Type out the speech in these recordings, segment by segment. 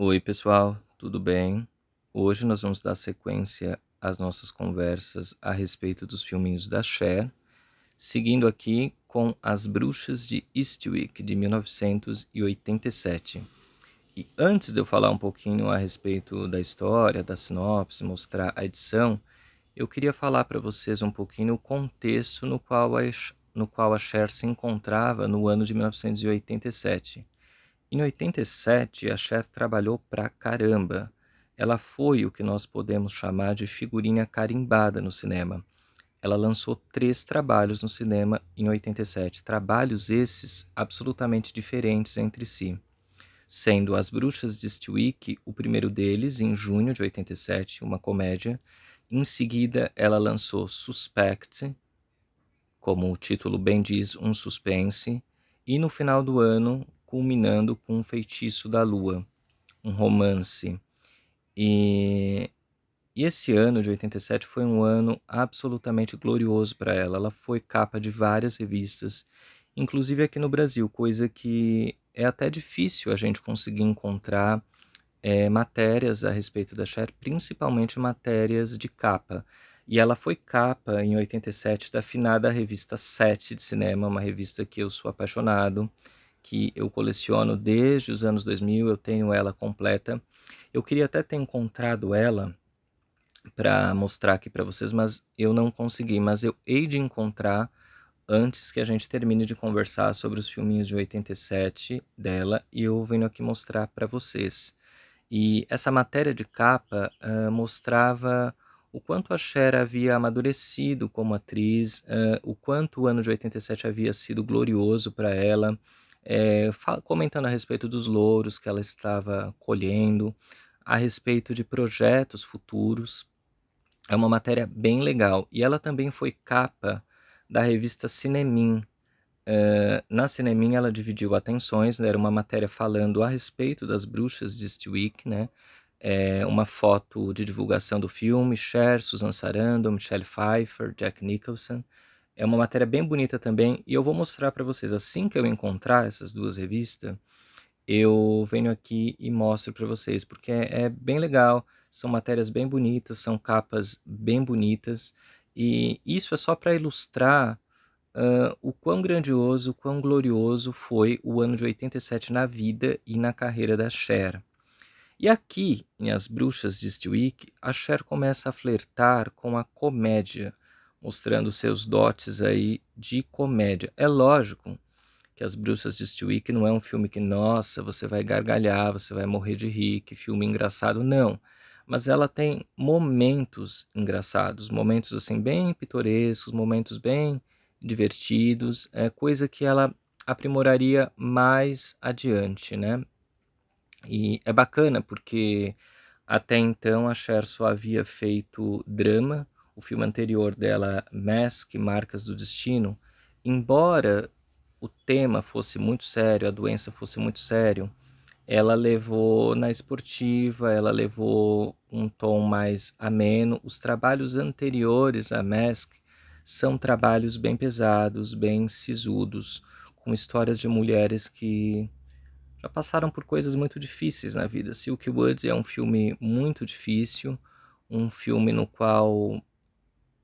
Oi, pessoal, tudo bem? Hoje nós vamos dar sequência às nossas conversas a respeito dos filminhos da Cher, seguindo aqui com As Bruxas de Eastwick, de 1987. E antes de eu falar um pouquinho a respeito da história, da sinopse, mostrar a edição, eu queria falar para vocês um pouquinho o contexto no qual a Cher se encontrava no ano de 1987. Em 87, a Cher trabalhou pra caramba. Ela foi o que nós podemos chamar de figurinha carimbada no cinema. Ela lançou 3 trabalhos no cinema em 87, trabalhos esses absolutamente diferentes entre si, sendo As Bruxas de Eastwick o primeiro deles, em junho de 87, uma comédia. Em seguida, ela lançou Suspect, como o título bem diz, um suspense, e no final do ano, culminando com Um Feitiço da Lua, um romance. E, e esse ano de 87 foi um ano absolutamente glorioso para ela. Ela foi capa de várias revistas, inclusive aqui no Brasil, coisa que é até difícil a gente conseguir encontrar matérias a respeito da Cher, principalmente matérias de capa. E ela foi capa em 87 da finada revista 7 de cinema, uma revista que eu sou apaixonado, que eu coleciono desde os anos 2000, eu tenho ela completa. Eu queria até ter encontrado ela para mostrar aqui para vocês, mas eu não consegui. Mas eu hei de encontrar antes que a gente termine de conversar sobre os filminhos de 87 dela, e eu venho aqui mostrar para vocês. E essa matéria de capa mostrava o quanto a Cher havia amadurecido como atriz, o quanto o ano de 87 havia sido glorioso para ela, comentando a respeito dos louros que ela estava colhendo, a respeito de projetos futuros. É uma matéria bem legal. E ela também foi capa da revista Cinemin. Na Cinemin ela dividiu atenções, né? Era uma matéria falando a respeito das Bruxas de Eastwick, né? Uma foto de divulgação do filme, Cher, Susan Sarandon, Michelle Pfeiffer, Jack Nicholson. É uma matéria bem bonita também, e eu vou mostrar para vocês, assim que eu encontrar essas duas revistas, eu venho aqui e mostro para vocês, porque é bem legal, são matérias bem bonitas, são capas bem bonitas, e isso é só para ilustrar o quão grandioso, o quão glorioso foi o ano de 87 na vida e na carreira da Cher. E aqui, em As Bruxas de Eastwick, a Cher começa a flertar com a comédia, mostrando seus dotes aí de comédia. É lógico que As Bruxas de Eastwick não é um filme que, nossa, você vai gargalhar, você vai morrer de rir, que filme engraçado, não. Mas ela tem momentos engraçados, momentos assim bem pitorescos, momentos bem divertidos, coisa que ela aprimoraria mais adiante, né? E é bacana porque até então a Cher só havia feito drama. O filme anterior dela, Mask, Marcas do Destino, embora o tema fosse muito sério, a doença fosse muito sério, ela levou na esportiva, ela levou um tom mais ameno. Os trabalhos anteriores a Mask são trabalhos bem pesados, bem sisudos, com histórias de mulheres que já passaram por coisas muito difíceis na vida. Silk Woods é um filme muito difícil, um filme no qual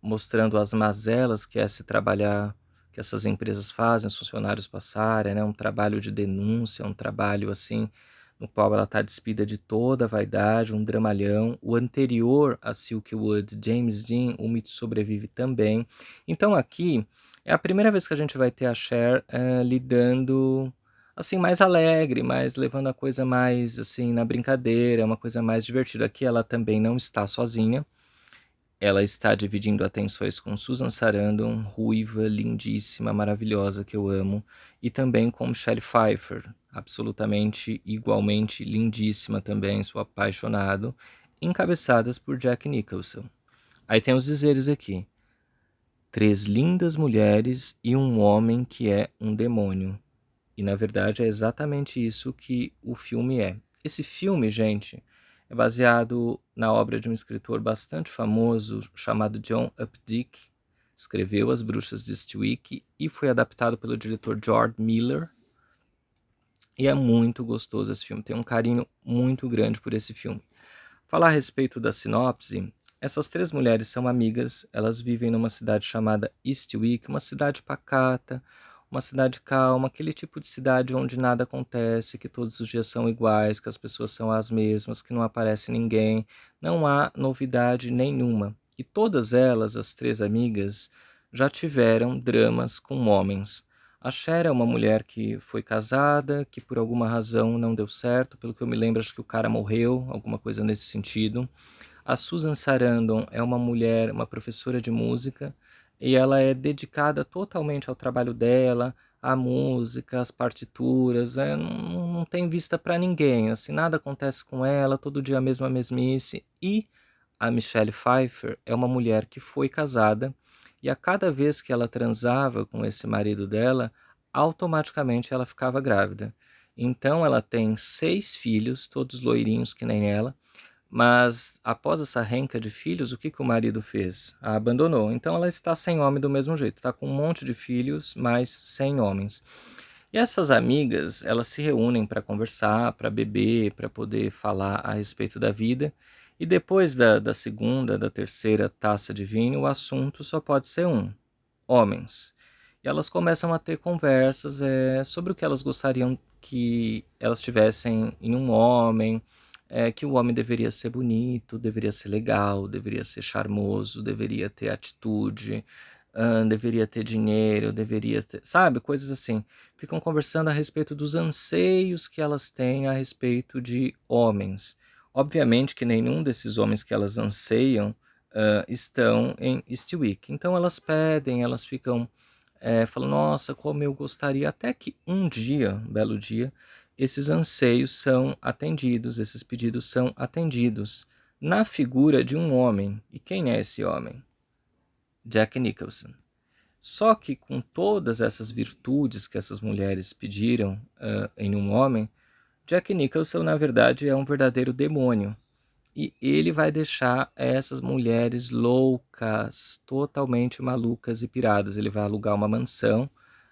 mostrando as mazelas que é se trabalhar, que essas empresas fazem, os funcionários passarem, né? Um trabalho de denúncia, um trabalho assim, no qual ela está despida de toda a vaidade, um dramalhão. O anterior a Silkwood, James Dean, O Mito Sobrevive também. Então aqui é a primeira vez que a gente vai ter a Cher lidando assim mais alegre, mais levando a coisa mais assim na brincadeira, uma coisa mais divertida. Aqui ela também não está sozinha. Ela está dividindo atenções com Susan Sarandon, ruiva, lindíssima, maravilhosa, que eu amo, e também com Michelle Pfeiffer, absolutamente, igualmente lindíssima também, sou apaixonado, encabeçadas por Jack Nicholson. Aí tem os dizeres aqui: 3 lindas mulheres e um homem que é um demônio. E na verdade é exatamente isso que o filme é. Esse filme, gente, é baseado na obra de um escritor bastante famoso chamado John Updike. Escreveu As Bruxas de Eastwick e foi adaptado pelo diretor George Miller. E é muito gostoso esse filme, tenho um carinho muito grande por esse filme. Falar a respeito da sinopse, essas três mulheres são amigas, elas vivem numa cidade chamada Eastwick, uma cidade pacata, uma cidade calma, aquele tipo de cidade onde nada acontece, que todos os dias são iguais, que as pessoas são as mesmas, que não aparece ninguém, não há novidade nenhuma. E todas elas, as três amigas, já tiveram dramas com homens. A Cher é uma mulher que foi casada, que por alguma razão não deu certo, pelo que eu me lembro, acho que o cara morreu, alguma coisa nesse sentido. A Susan Sarandon é uma mulher, uma professora de música, e ela é dedicada totalmente ao trabalho dela, à música, às partituras, não tem vista para ninguém, assim, nada acontece com ela, todo dia a mesma mesmice. E a Michelle Pfeiffer é uma mulher que foi casada, e a cada vez que ela transava com esse marido dela, automaticamente ela ficava grávida. Então ela tem 6 filhos, todos loirinhos que nem ela, mas após essa renca de filhos, o que que o marido fez? A abandonou. Então ela está sem homem do mesmo jeito, está com um monte de filhos, mas sem homens. E essas amigas, elas se reúnem para conversar, para beber, para poder falar a respeito da vida. E depois da segunda, da terceira taça de vinho, o assunto só pode ser um: homens. E elas começam a ter conversas sobre o que elas gostariam que elas tivessem em um homem, que o homem deveria ser bonito, deveria ser legal, deveria ser charmoso, deveria ter atitude, deveria ter dinheiro, deveria ter, sabe, coisas assim. Ficam conversando a respeito dos anseios que elas têm a respeito de homens. Obviamente que nenhum desses homens que elas anseiam estão em Eastwick. Então elas pedem, elas ficam falam, nossa, como eu gostaria, até que um dia, um belo dia, esses anseios são atendidos, esses pedidos são atendidos na figura de um homem. E quem é esse homem? Jack Nicholson. Só que com todas essas virtudes que essas mulheres pediram em um homem, Jack Nicholson, na verdade, é um verdadeiro demônio. E ele vai deixar essas mulheres loucas, totalmente malucas e piradas. Ele vai alugar uma mansão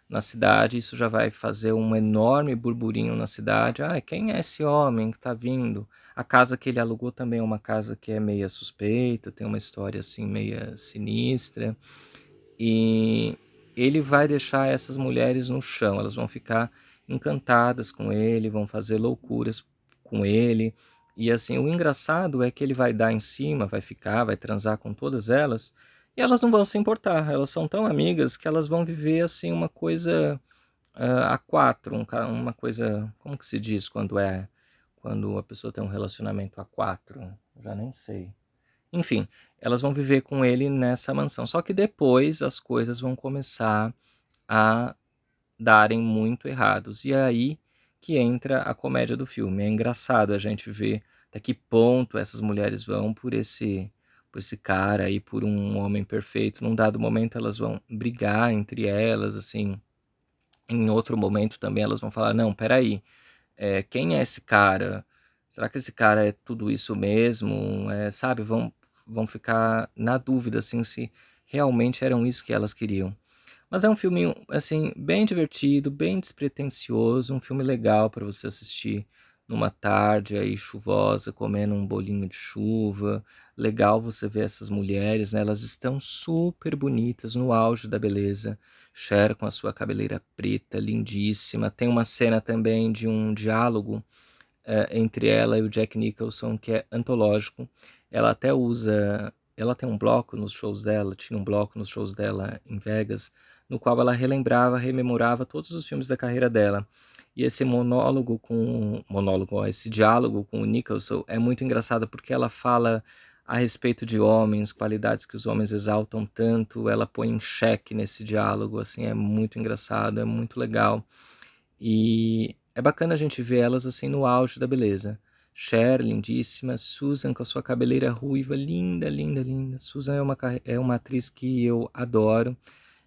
na cidade, isso já vai fazer um enorme burburinho na cidade. Ah, quem é esse homem que está vindo? A casa que ele alugou também é uma casa que é meia suspeita, tem uma história assim meia sinistra. E ele vai deixar essas mulheres no chão, elas vão ficar encantadas com ele, vão fazer loucuras com ele. E assim, o engraçado é que ele vai dar em cima, vai ficar, vai transar com todas elas, e elas não vão se importar, elas são tão amigas que elas vão viver assim uma coisa a quatro, uma coisa, como que se diz quando a pessoa tem um relacionamento a quatro? Já nem sei. Enfim, elas vão viver com ele nessa mansão. Só que depois as coisas vão começar a darem muito errados. E é aí que entra a comédia do filme. É engraçado a gente ver até que ponto essas mulheres vão por esse cara aí, por um homem perfeito. Num dado momento elas vão brigar entre elas, assim. Em outro momento também elas vão falar, não, peraí, quem é esse cara? Será que esse cara é tudo isso mesmo? Sabe, vão ficar na dúvida assim se realmente eram isso que elas queriam. Mas é um filme assim bem divertido, bem despretensioso, um filme legal para você assistir numa tarde aí chuvosa, comendo um bolinho de chuva. Legal você ver essas mulheres, né? Elas estão super bonitas, no auge da beleza. Cher com a sua cabeleira preta, lindíssima. Tem uma cena também de um diálogo entre ela e o Jack Nicholson que é antológico. Ela até usa, ela tem um bloco nos shows dela, tinha um bloco nos shows dela em Vegas, no qual ela relembrava, rememorava todos os filmes da carreira dela. E esse esse diálogo com o Nicholson é muito engraçado porque ela fala a respeito de homens, qualidades que os homens exaltam tanto, ela põe em xeque nesse diálogo, assim, é muito engraçado, é muito legal. E é bacana a gente ver elas assim no auge da beleza. Cher, lindíssima, Susan com a sua cabeleira ruiva, linda, linda, linda. Susan é uma atriz que eu adoro.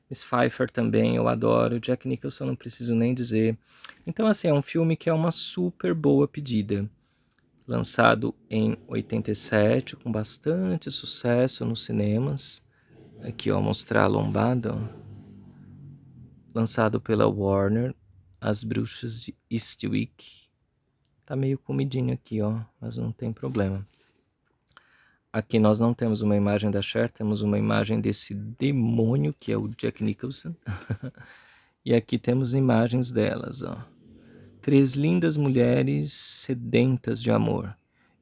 Miss Pfeiffer também eu adoro. Jack Nicholson não preciso nem dizer. Então, assim, é um filme que é uma super boa pedida. Lançado em 87, com bastante sucesso nos cinemas. Aqui, ó, mostrar a lombada, ó. Lançado pela Warner. As Bruxas de Eastwick. Tá meio comidinho aqui, ó, mas não tem problema. Aqui nós não temos uma imagem da Cher, temos uma imagem desse demônio que é o Jack Nicholson. E aqui temos imagens delas, ó. 3 lindas mulheres sedentas de amor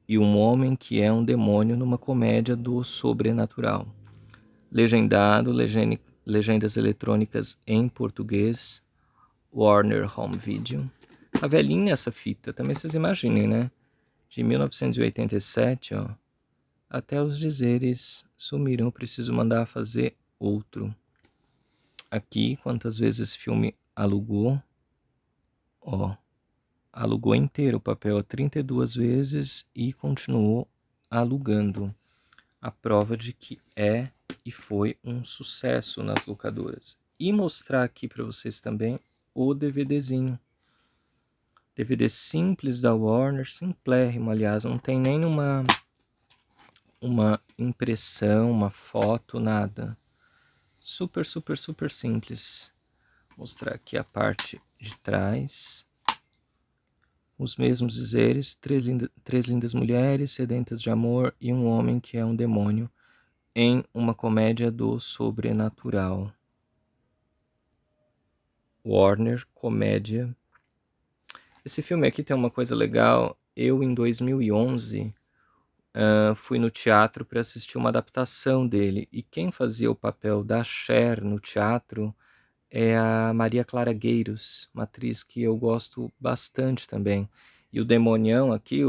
e um homem que é um demônio numa comédia do sobrenatural. Legendado, legendas eletrônicas em português, Warner Home Video. Tá velhinha essa fita, também vocês imaginem, né? De 1987, ó. Até os dizeres sumiram, preciso mandar fazer outro. Aqui, quantas vezes esse filme alugou? Ó, alugou inteiro o papel 32 vezes e continuou alugando. A prova de que é e foi um sucesso nas locadoras. E mostrar aqui para vocês também o DVDzinho. DVD simples da Warner, simplérrimo, aliás, não tem nem uma impressão, uma foto, nada. Super, super, super simples. Vou mostrar aqui a parte de trás. Os mesmos dizeres, três lindas mulheres sedentas de amor e um homem que é um demônio em uma comédia do sobrenatural. Warner Comédia. Esse filme aqui tem uma coisa legal. Eu, em 2011, fui no teatro para assistir uma adaptação dele. E quem fazia o papel da Cher no teatro é a Maria Clara Gueiros, uma atriz que eu gosto bastante também. E o demonião aqui,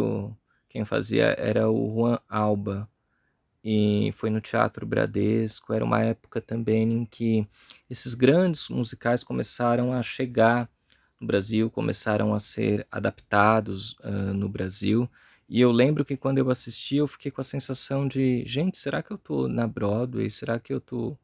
quem fazia era o Juan Alba. E foi no Teatro Bradesco. Era uma época também em que esses grandes musicais começaram a chegar no Brasil, começaram a ser adaptados no Brasil. E eu lembro que quando eu assisti, eu fiquei com a sensação de, gente, será que eu tô na Broadway? Será que eu tô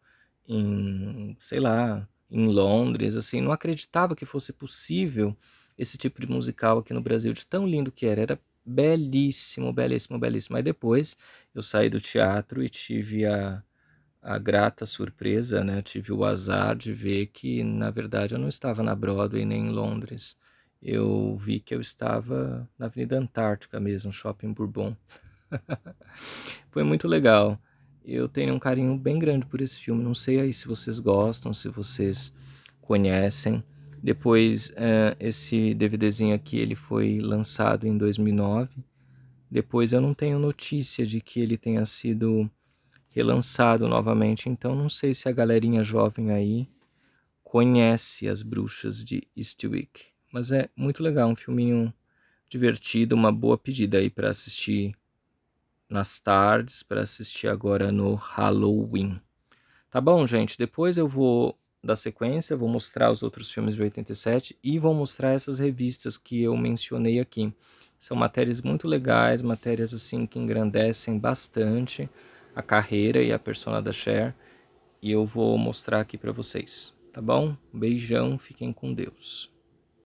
em, sei lá, em Londres? Assim, não acreditava que fosse possível esse tipo de musical aqui no Brasil, de tão lindo que era. Era belíssimo, belíssimo, belíssimo. Aí depois eu saí do teatro e tive a grata surpresa, né? Tive o azar de ver que, na verdade, eu não estava na Broadway nem em Londres. Eu vi que eu estava na Avenida Antártica mesmo, Shopping Bourbon. Foi muito legal. Eu tenho um carinho bem grande por esse filme. Não sei aí se vocês gostam, se vocês conhecem. Depois, esse DVDzinho aqui, ele foi lançado em 2009. Depois eu não tenho notícia de que ele tenha sido relançado novamente, então não sei se a galerinha jovem aí conhece As Bruxas de Eastwick. Mas é muito legal, um filminho divertido, uma boa pedida aí para assistir nas tardes, para assistir agora no Halloween. Tá bom, gente? Depois eu vou dar sequência, vou mostrar os outros filmes de 87 e vou mostrar essas revistas que eu mencionei aqui. São matérias muito legais, matérias assim que engrandecem bastante a carreira e a persona da Cher, e eu vou mostrar aqui para vocês, tá bom? Um beijão, fiquem com Deus.